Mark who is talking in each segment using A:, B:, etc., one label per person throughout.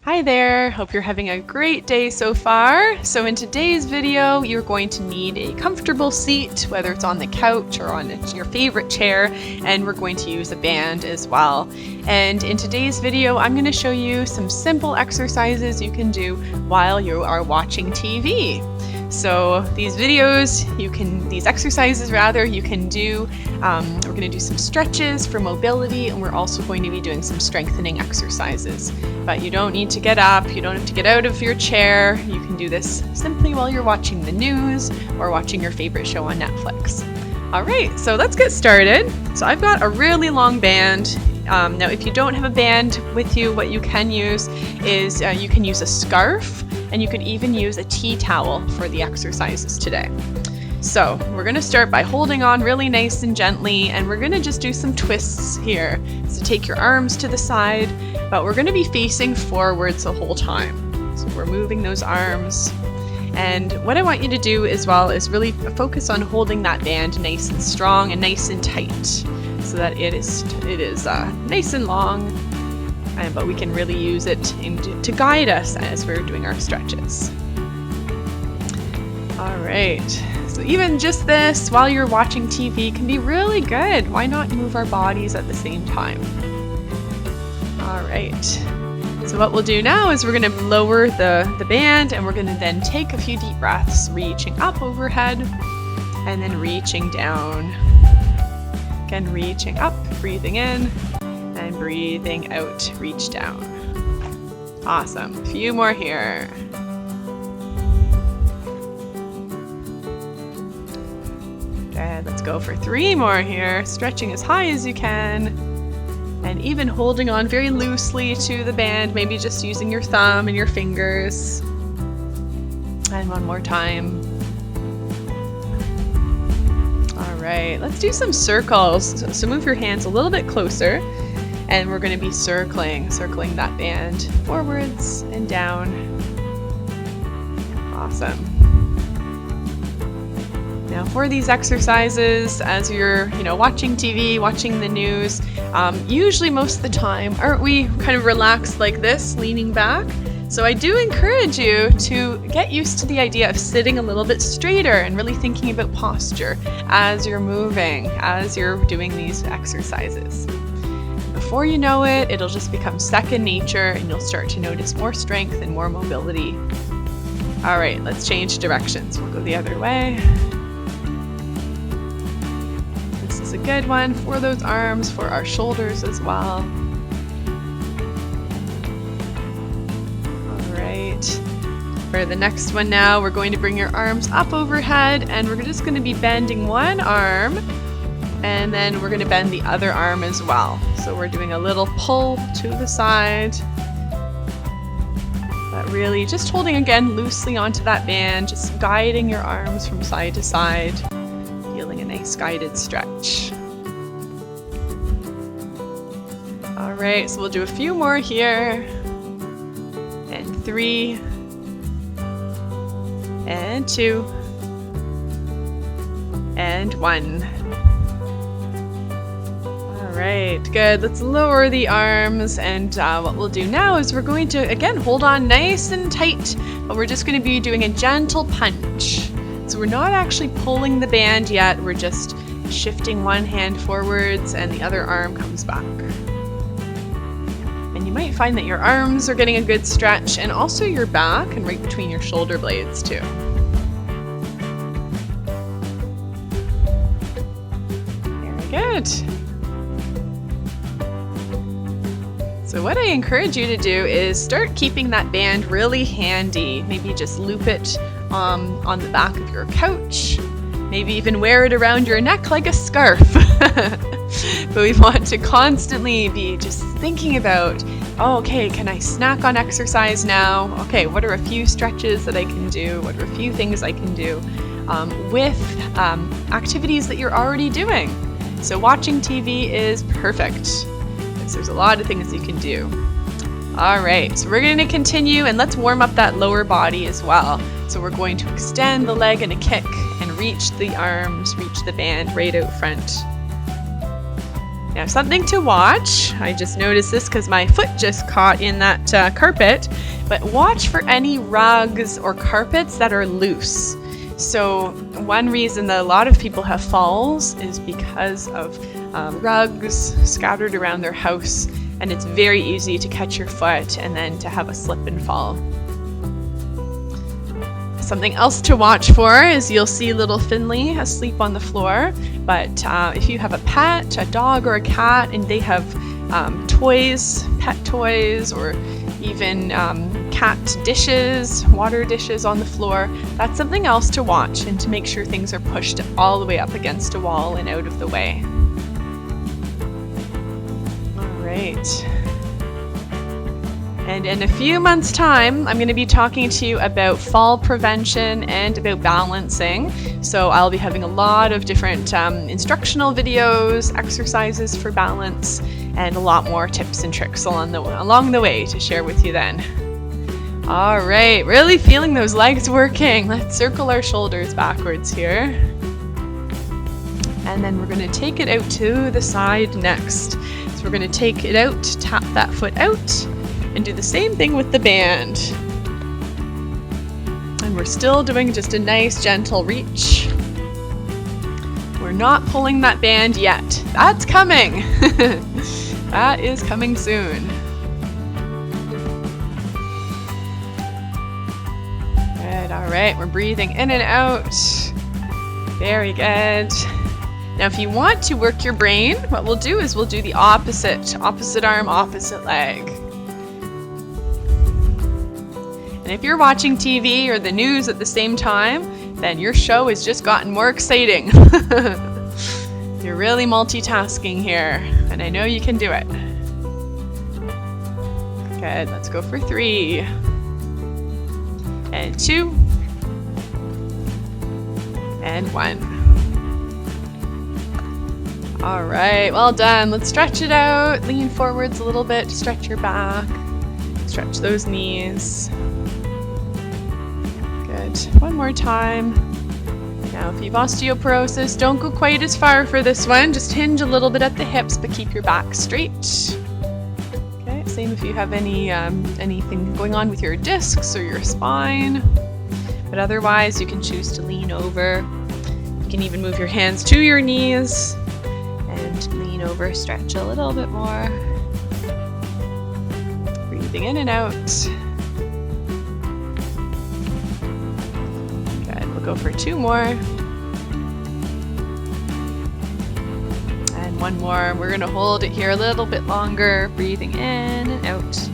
A: Hi there, hope you're having a great day so far. So in today's video, you're going to need a comfortable seat, whether it's on the couch or on your favorite chair, and we're going to use a band as well. And in today's video, I'm going to show you some simple exercises you can do while you are watching TV. So these exercises you can do, we're going to do some stretches for mobility, and we're also going to be doing some strengthening exercises. But you don't need to get up, you don't have to get out of your chair. You can do this simply while you're watching the news or watching your favorite show on Netflix. All right, so let's get started. So I've got a really long band. Now, if you don't have a band with you, what you can use is you can use a scarf, and you could even use a tea towel for the exercises today. So we're going to start by holding on really nice and gently, and we're going to just do some twists here. So take your arms to the side, but we're going to be facing forwards the whole time. So we're moving those arms. And what I want you to do as well is really focus on holding that band nice and strong and nice and tight, so that it is nice and long, but we can really use it to guide us as we're doing our stretches. All right, so even just this while you're watching TV can be really good. Why not move our bodies at the same time? All right, so what we'll do now is we're going to lower the band, and we're going to then take a few deep breaths, reaching up overhead and then reaching down. Again, reaching up, breathing in, and breathing out, reach down. Awesome. A few more here. Good. Let's go for 3 more here. Stretching as high as you can, and even holding on very loosely to the band, maybe just using your thumb and your fingers. And one more time. Right, let's do some circles. So move your hands a little bit closer, and we're going to be circling that band forwards and down. Awesome. Now for these exercises, as you're watching TV, watching the news, usually most of the time, aren't we kind of relaxed like this, leaning back? So I do encourage you to get used to the idea of sitting a little bit straighter and really thinking about posture as you're moving, as you're doing these exercises. Before you know it, it'll just become second nature, and you'll start to notice more strength and more mobility. All right, let's change directions. We'll go the other way. This is a good one for those arms, for our shoulders as well. For the next one now, we're going to bring your arms up overhead, and we're just going to be bending one arm, and then we're going to bend the other arm as well. So we're doing a little pull to the side, but really just holding again loosely onto that band, just guiding your arms from side to side, feeling a nice guided stretch. All right, so we'll do a few more here, and 3, and 2, and 1. All right, good. Let's lower the arms, and what we'll do now is we're going to, again, hold on nice and tight, but we're just going to be doing a gentle punch. So we're not actually pulling the band yet, we're just shifting one hand forwards and the other arm comes back. And you might find that your arms are getting a good stretch, and also your back and right between your shoulder blades too. Very good. So what I encourage you to do is start keeping that band really handy. Maybe just loop it on the back of your couch. Maybe even wear it around your neck like a scarf. But we want to constantly be just thinking about, oh, okay, can I snack on exercise now? Okay, what are a few stretches that I can do? What are a few things I can do with activities that you're already doing? So watching TV is perfect, because there's a lot of things you can do. All right, so we're going to continue, and let's warm up that lower body as well. So we're going to extend the leg in a kick and reach the arms, reach the band right out front. Now, something to watch, I just noticed this because my foot just caught in that carpet, but watch for any rugs or carpets that are loose. So one reason that a lot of people have falls is because of rugs scattered around their house, and it's very easy to catch your foot and then to have a slip and fall. Something else to watch for is you'll see little Finley asleep on the floor, but if you have a pet, a dog or a cat, and they have toys, pet toys, or even cat dishes, water dishes on the floor, that's something else to watch and to make sure things are pushed all the way up against a wall and out of the way. All right. And in a few months' time, I'm going to be talking to you about fall prevention and about balancing. So I'll be having a lot of different instructional videos, exercises for balance, and a lot more tips and tricks along the way to share with you then. All right, really feeling those legs working. Let's circle our shoulders backwards here. And then we're going to take it out to the side next. So we're going to take it out, tap that foot out, and do the same thing with the band. And we're still doing just a nice gentle reach. We're not pulling that band yet. That's coming. That is coming soon. Good, all right, we're breathing in and out. Very good. Now if you want to work your brain, what we'll do is we'll do the opposite arm, opposite leg. And if you're watching TV or the news at the same time, then your show has just gotten more exciting. You're really multitasking here, and I know you can do it. Good, let's go for 3. And 2. And 1. All right, well done. Let's stretch it out. Lean forwards a little bit to stretch your back. Stretch those knees. Good. One more time. Now, if you've osteoporosis, don't go quite as far for this one. Just hinge a little bit at the hips, but keep your back straight. Okay, same if you have anything going on with your discs or your spine. But otherwise, you can choose to lean over. You can even move your hands to your knees and lean over, stretch a little bit more. Breathing in and out. Go for 2 more. And 1 more. We're going to hold it here a little bit longer, breathing in and out.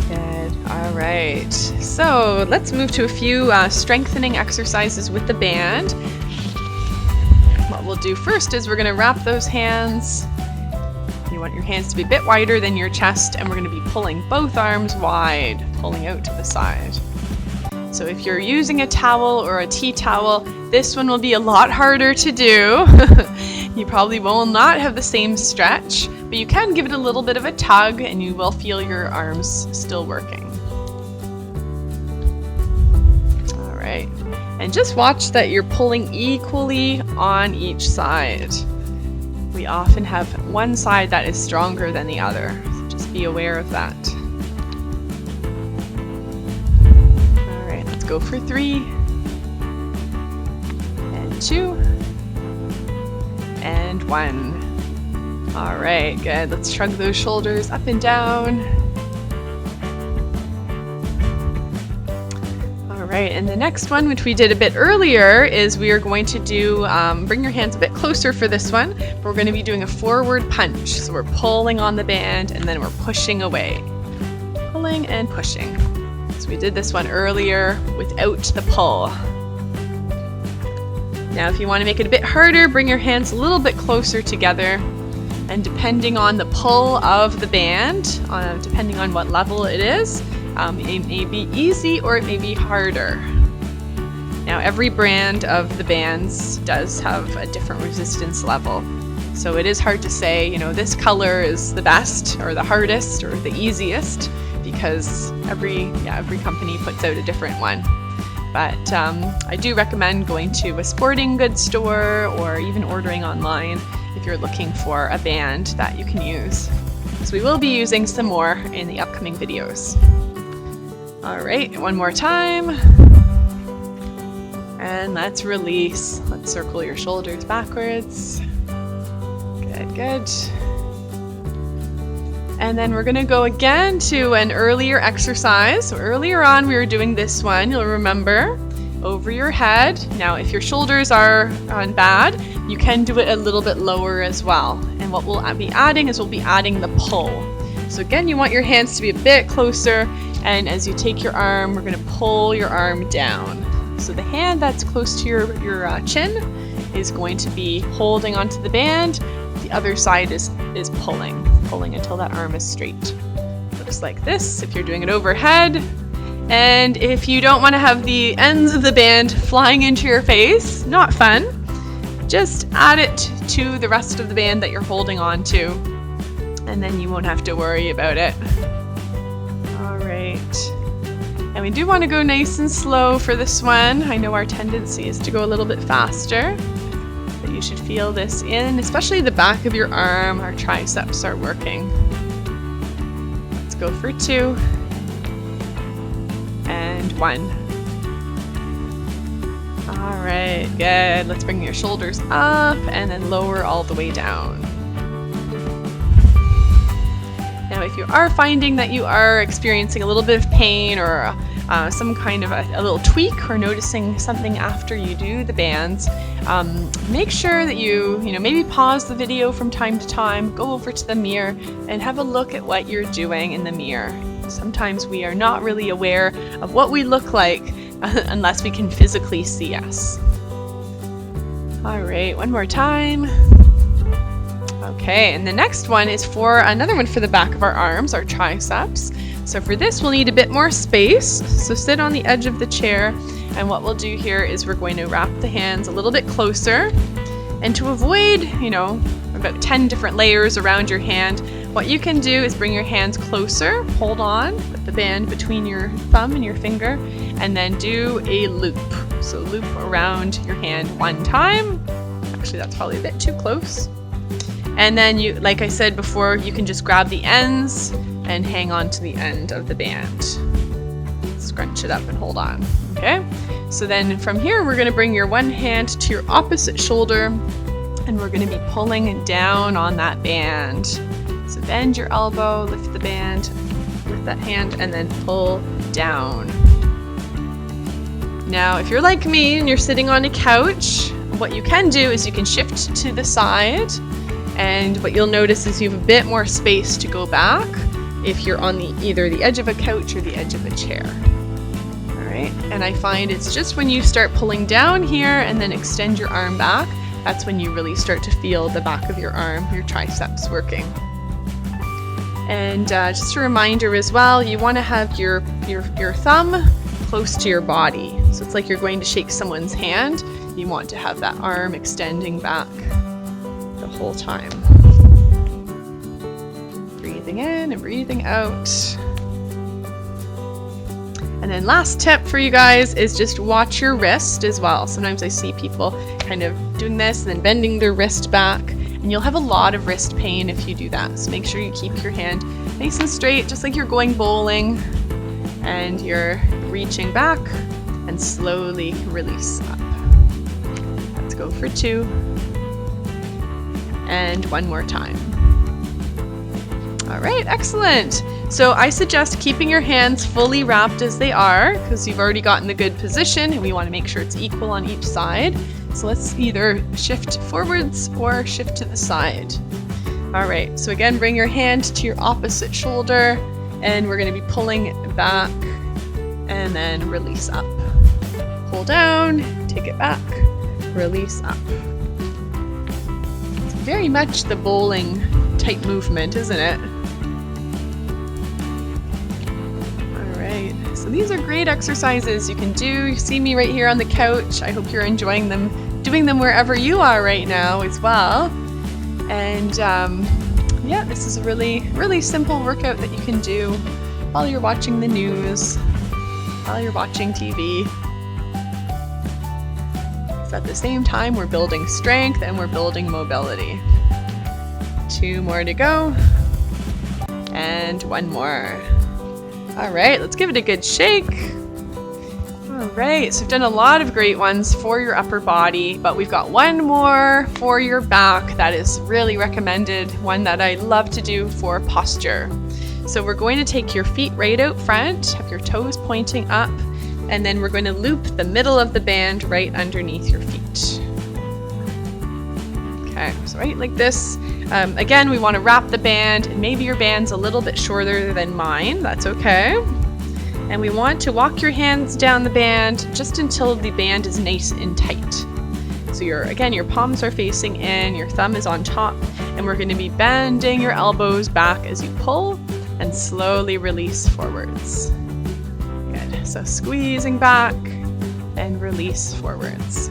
A: Good. All right. So let's move to a few strengthening exercises with the band. What we'll do first is we're going to wrap those hands. You want your hands to be a bit wider than your chest, and we're going to be pulling both arms wide, pulling out to the side. So if you're using a towel or a tea towel, this one will be a lot harder to do. You probably will not have the same stretch, but you can give it a little bit of a tug and you will feel your arms still working. All right, and just watch that you're pulling equally on each side. We often have one side that is stronger than the other, so just be aware of that. All right, let's go for 3, and 2, and 1. All right, good. Let's shrug those shoulders up and down. Right, and the next one, which we did a bit earlier, is we are going to do, bring your hands a bit closer for this one, but we're going to be doing a forward punch. So we're pulling on the band and then we're pushing away. Pulling and pushing. So we did this one earlier without the pull. Now if you want to make it a bit harder, bring your hands a little bit closer together, and depending on the pull of the band, depending on what level it is, it may be easy or it may be harder. Now every brand of the bands does have a different resistance level. So it is hard to say, you know, this color is the best or the hardest or the easiest, because every company puts out a different one. But I do recommend going to a sporting goods store or even ordering online if you're looking for a band that you can use. So we will be using some more in the upcoming videos. All right, one more time. And let's release. Let's circle your shoulders backwards. Good, good. And then we're gonna go again to an earlier exercise. So earlier on we were doing this one, you'll remember, over your head. Now if your shoulders are bad, you can do it a little bit lower as well. And what we'll be adding is we'll be adding the pull. So again, you want your hands to be a bit closer, and as you take your arm, we're gonna pull your arm down. So the hand that's close to your chin is going to be holding onto the band. The other side is pulling until that arm is straight. Looks like this if you're doing it overhead. And if you don't want to have the ends of the band flying into your face, not fun, just add it to the rest of the band that you're holding on to, and then you won't have to worry about it. All right. And we do want to go nice and slow for this one. I know our tendency is to go a little bit faster, but you should feel this in, especially the back of your arm. Our triceps are working. Let's go for 2 and 1. All right, good. Let's bring your shoulders up and then lower all the way down. Now, if you are finding that you are experiencing a little bit of pain or some kind of a little tweak, or noticing something after you do the bands, make sure that you maybe pause the video from time to time, go over to the mirror and have a look at what you're doing in the mirror. Sometimes we are not really aware of what we look like unless we can physically see us. All right, one more time. Okay, and the next one is for another one for the back of our arms, our triceps. So for this, we'll need a bit more space. So sit on the edge of the chair, and what we'll do here is we're going to wrap the hands a little bit closer. And to avoid, about 10 different layers around your hand, what you can do is bring your hands closer, hold on with the band between your thumb and your finger, and then do a loop. So loop around your hand 1 time. Actually, that's probably a bit too close. And then you, like I said before, you can just grab the ends and hang on to the end of the band. Scrunch it up and hold on, okay? So then from here, we're gonna bring your one hand to your opposite shoulder, and we're gonna be pulling down on that band. So bend your elbow, lift the band, lift that hand, and then pull down. Now, if you're like me and you're sitting on a couch, what you can do is you can shift to the side, and what you'll notice is you have a bit more space to go back if you're on either the edge of a couch or the edge of a chair. All right, and I find it's just when you start pulling down here and then extend your arm back, that's when you really start to feel the back of your arm, your triceps working. And just a reminder as well, you want to have your thumb close to your body. So it's like you're going to shake someone's hand. You want to have that arm extending back the whole time. Breathing in and breathing out. And then last tip for you guys is just watch your wrist as well. Sometimes I see people kind of doing this and then bending their wrist back, and you'll have a lot of wrist pain if you do that. So make sure you keep your hand nice and straight, just like you're going bowling, and you're reaching back and slowly release up. Let's go for 2 and 1 more time. All right, excellent. So I suggest keeping your hands fully wrapped as they are, because you've already gotten the good position and we want to make sure it's equal on each side. So let's either shift forwards or shift to the side. All right, so again, bring your hand to your opposite shoulder, and we're going to be pulling it back and then release up. Pull down, take it back, release up. It's very much the bowling type movement, isn't it? So these are great exercises you can do. You see me right here on the couch. I hope you're enjoying them, doing them wherever you are right now as well. And yeah, this is a really, really simple workout that you can do while you're watching the news, while you're watching TV. But at the same time, we're building strength and we're building mobility. 2 more to go. And 1 more. All right, let's give it a good shake. All right, so we've done a lot of great ones for your upper body, but we've got 1 more for your back that is really recommended, one that I love to do for posture. So we're going to take your feet right out front, have your toes pointing up, and then we're going to loop the middle of the band right underneath your feet. Okay, so right like this. Again, we want to wrap the band, and maybe your band's a little bit shorter than mine. That's okay. And we want to walk your hands down the band just until the band is nice and tight. So your palms are facing in, your thumb is on top, and we're going to be bending your elbows back as you pull and slowly release forwards. Good. So squeezing back and release forwards.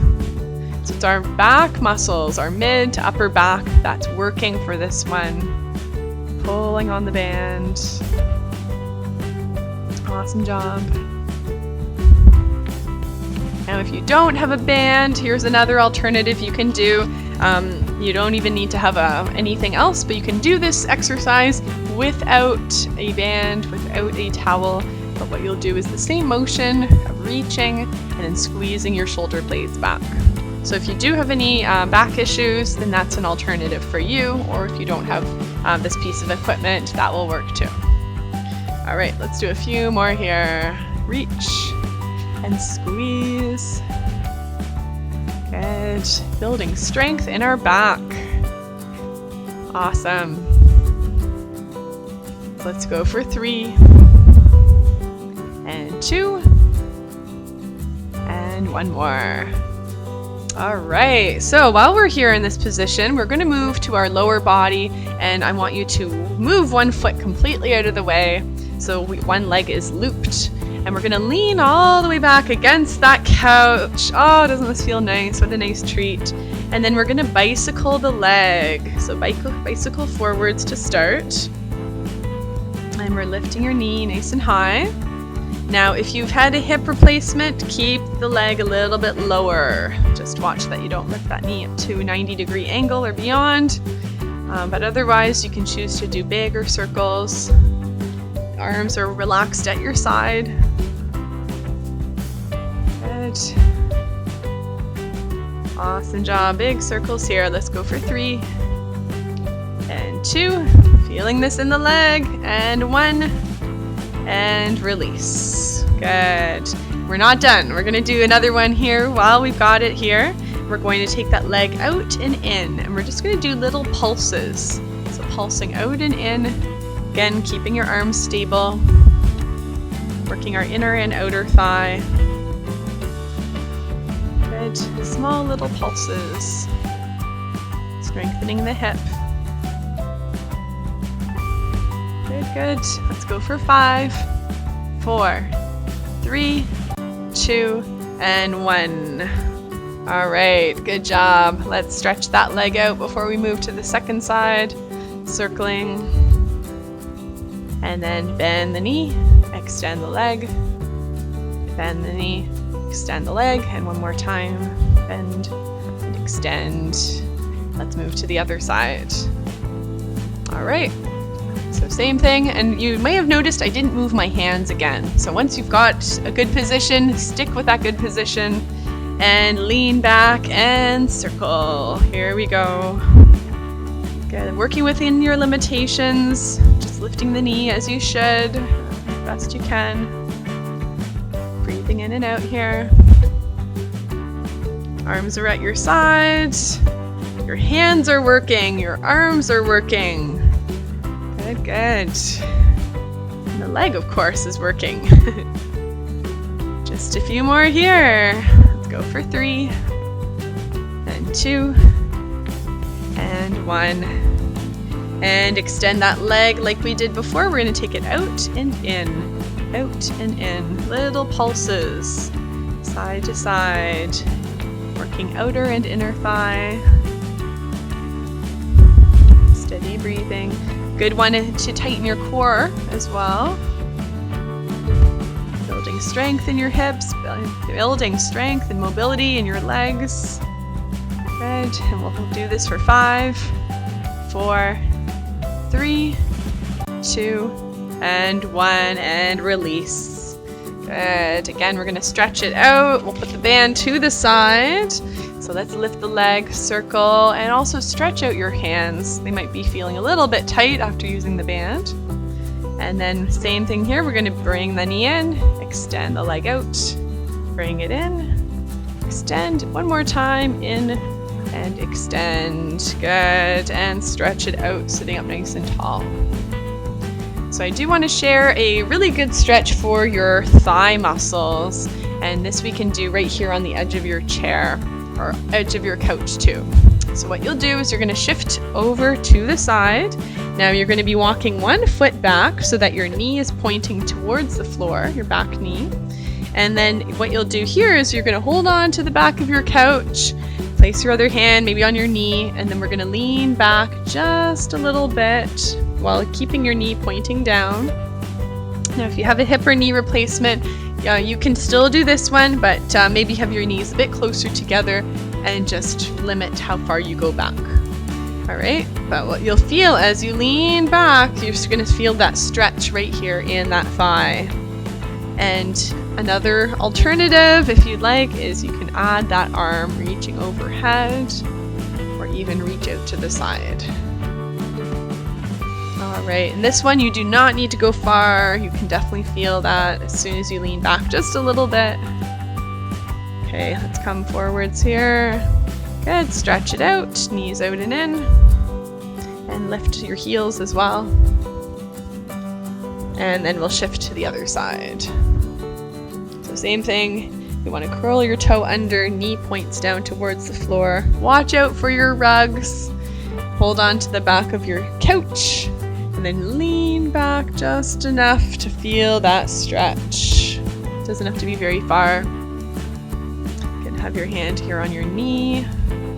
A: So it's our back muscles, our mid to upper back, that's working for this one. Pulling on the band. Awesome job. Now if you don't have a band, here's another alternative you can do. You don't even need to have anything else, but you can do this exercise without a band, without a towel. But what you'll do is the same motion of reaching and then squeezing your shoulder blades back. So if you do have any back issues, then that's an alternative for you. Or if you don't have this piece of equipment, that will work too. All right, let's do a few more here. Reach and squeeze. Good. Building strength in our back. Awesome. Let's go for 3 and 2 and 1 more. All right, so while we're here in this position, we're going to move to our lower body, and I want you to move 1 foot completely out of the way. So one leg is looped, and we're going to lean all the way back against that couch. Oh, doesn't this feel nice? What a nice treat. And then we're going to bicycle the leg. So bicycle forwards to start. And we're lifting your knee nice and high. Now, if you've had a hip replacement, keep the leg a little bit lower. Just watch that you don't lift that knee up to a 90-degree angle or beyond. But otherwise, you can choose to do bigger circles. Arms are relaxed at your side. Good. Awesome job. Big circles here. Let's go for 3 and 2. Feeling this in the leg. And 1 and release. Good. We're not done. We're going to do another one here while we've got it here. We're going to take that leg out and in, and we're just going to do little pulses. So pulsing out and in. Again, keeping your arms stable, working our inner and outer thigh. Good, small little pulses, strengthening the hip. Good, good. Let's go for 5, 4, 3, 2, and 1. All right, good job. Let's stretch that leg out before we move to the second side, circling. And then bend the knee, extend the leg, bend the knee, extend the leg, and 1 more time, bend and extend. Let's move to the other side. All right, so same thing, and you may have noticed I didn't move my hands again. So once you've got a good position, stick with that good position, and lean back and circle. Here we go. Good, working within your limitations, just lifting the knee as you should, best you can. Breathing in and out here. Arms are at your sides. Your hands are working, your arms are working. Good, good. And the leg, of course, is working. Just a few more here. Let's go for 3 and 2 and 1. And extend that leg like we did before. We're going to take it out and in, out and in. Little pulses, side to side, working outer and inner thigh. Steady breathing. Good one to tighten your core as well. Building strength in your hips, building strength and mobility in your legs. Good, and we'll do this for 5, 4, 3, 2, and 1, and release. Good, again, we're gonna stretch it out. We'll put the band to the side. So let's lift the leg, circle, and also stretch out your hands. They might be feeling a little bit tight after using the band. And then same thing here, we're gonna bring the knee in, extend the leg out, bring it in, extend one more time, in and extend. Good, and stretch it out, sitting up nice and tall. So I do want to share a really good stretch for your thigh muscles, and this we can do right here on the edge of your chair or edge of your couch too. So what you'll do is you're going to shift over to the side. Now you're going to be walking one foot back so that your knee is pointing towards the floor, your back knee. And then what you'll do here is you're going to hold on to the back of your couch, place your other hand maybe on your knee, and then we're going to lean back just a little bit while keeping your knee pointing down. Now if you have a hip or knee replacement, you can still do this one, but maybe have your knees a bit closer together and just limit how far you go back. All right, but what you'll feel as you lean back, you're just gonna feel that stretch right here in that thigh. And another alternative, if you'd like, is you can add that arm reaching overhead or even reach out to the side. All right, and this one you do not need to go far. You can definitely feel that as soon as you lean back just a little bit. Okay, let's come forwards here. Good, stretch it out, knees out and in. And lift your heels as well. And then we'll shift to the other side. So same thing, you want to curl your toe under, knee points down towards the floor. Watch out for your rugs. Hold on to the back of your couch. And then lean back just enough to feel that stretch. Doesn't have to be very far. You can have your hand here on your knee.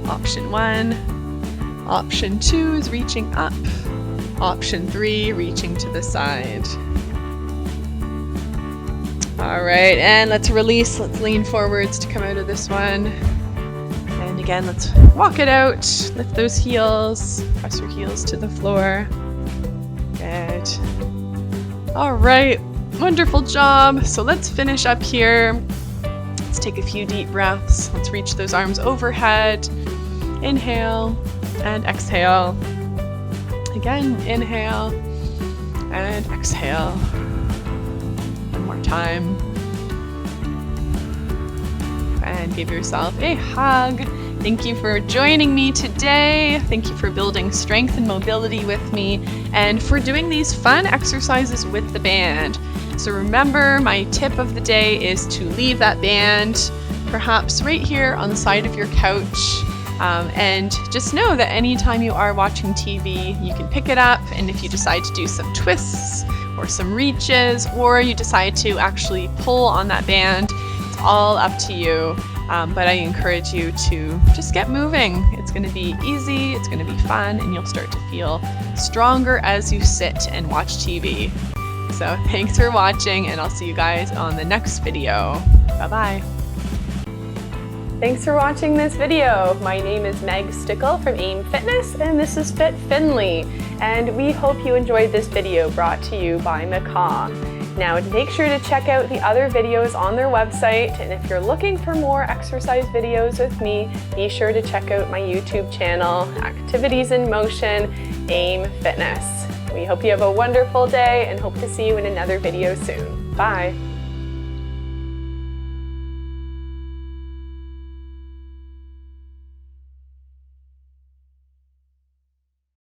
A: Option 1. Option 2 is reaching up. Option 3, reaching to the side. All right, and let's release. Let's lean forwards to come out of this one. And again, let's walk it out. Lift those heels. Press your heels to the floor. Good. All right, wonderful job. So let's finish up here. Let's take a few deep breaths. Let's reach those arms overhead. Inhale and exhale. Again, inhale and exhale. One more time. And give yourself a hug. Thank you for joining me today. Thank you for building strength and mobility with me and for doing these fun exercises with the band. So remember, my tip of the day is to leave that band perhaps right here on the side of your couch. And just know that anytime you are watching TV, you can pick it up, and if you decide to do some twists or some reaches, or you decide to actually pull on that band, it's all up to you. But I encourage you to just get moving. It's going to be easy, it's going to be fun, and you'll start to feel stronger as you sit and watch TV. So thanks for watching, and I'll see you guys on the next video. Bye-bye. Thanks for watching this video. My name is Meg Stickle from AIM Fitness, and this is Fit Finley. And we hope you enjoyed this video brought to you by Macaw. Now make sure to check out the other videos on their website, and if you're looking for more exercise videos with me, be sure to check out my YouTube channel, Activities in Motion, AIM Fitness. We hope you have a wonderful day and hope to see you in another video soon. Bye!